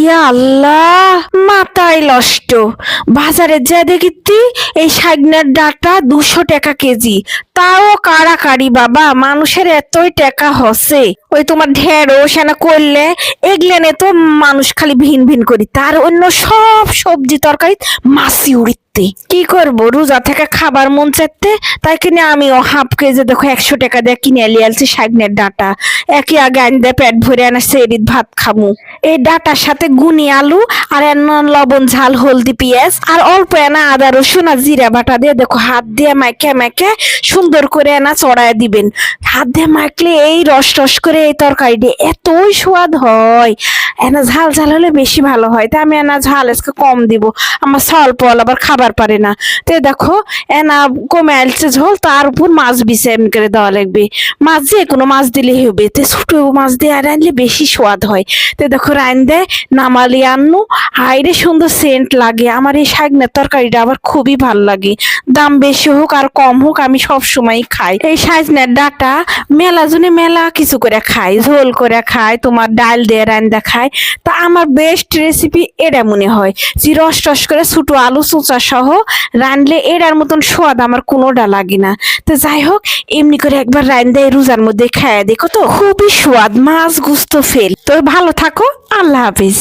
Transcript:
ইয়া আল্লাহ, মাথায় নষ্ট। বাজারে যা দেখিতি এই শাকনার ডাটা 200 টাকা কেজি, তাও কাড়াকাড়ি বাবা, মানুষের এতই টাকা হসে। ওই তোমার ঢেঁড়স এনা করলে এগলেনে তো মানুষ খালি ভিন ভিন করি, তার অন্য সব সবজি তরকারি মাছি উড়িতে। কি করব, রোজা থেকে খাবার মন চাইতে, তাই কিনে আমিও হাফ কেজি দেখো 100 টাকা দিয়ে কিনে লিয়ে আলছি শাকনের ডাটা। একই আগে আন দিয়ে পেট ভরে আনা সেরিত ভাত খামু। এই ডাটার সাথে গুনি আলু আর লবণ ঝাল হলদি পেঁয়াজ আর অল্প এনা আদা রসুন আর জিরা বাটা দিয়ে দেখো হাত দিয়ে মাইকে মাইকে সুন্দর করে এনা চড়ায় দিবেন। হাত দিয়ে মাখলে এই রস রস করে এই তরকারিটি এতই স্বাদ হয়। এনা ঝাল ঝাল হলে বেশি ভালো হয়, তাই আমি এনা ঝাল আজকে কম দিব, আমার স্বল্প আবার খাবার পারে না। তো দেখো এনা কমে আলছে ঝোল, তার উপর মাছ বিছে এমনি করে দেওয়া লাগবে। মাছ যে কোনো মাছ দিলে হবে, তো ছোট মাছ দিয়ে আর আনলে বেশি স্বাদ হয়। তো দেখো রাইন দেয় নামালি আনু, হাইরে সুন্দর সেন্ট লাগে। আমার এই শাকনের তরকারিটা আবার খুবই ভাল লাগে, দাম বেশি হোক আর কম হোক আমি সব সময় খাই। এই শাকনের ডাটা মেলা জনে মেলা কিছু করে খাই, ঝোল করে খায়, তোমার ডাল দিয়ে রান্দা খায়। তা আমার বেস্ট রেসিপি এটা মনে হয় যে রস রস করে ছোট আলু চোচা সহ রানলে এটার মতন স্বাদ আমার কোনোটা লাগে না। তো যাই হোক, এমনি করে একবার রান্দা রোজার মধ্যে খাইয়া দেখো, তো খুবই স্বাদ, মাছ গুস্ত ফেল। তো ভালো থাকো, আল্লাহ হাফিজ।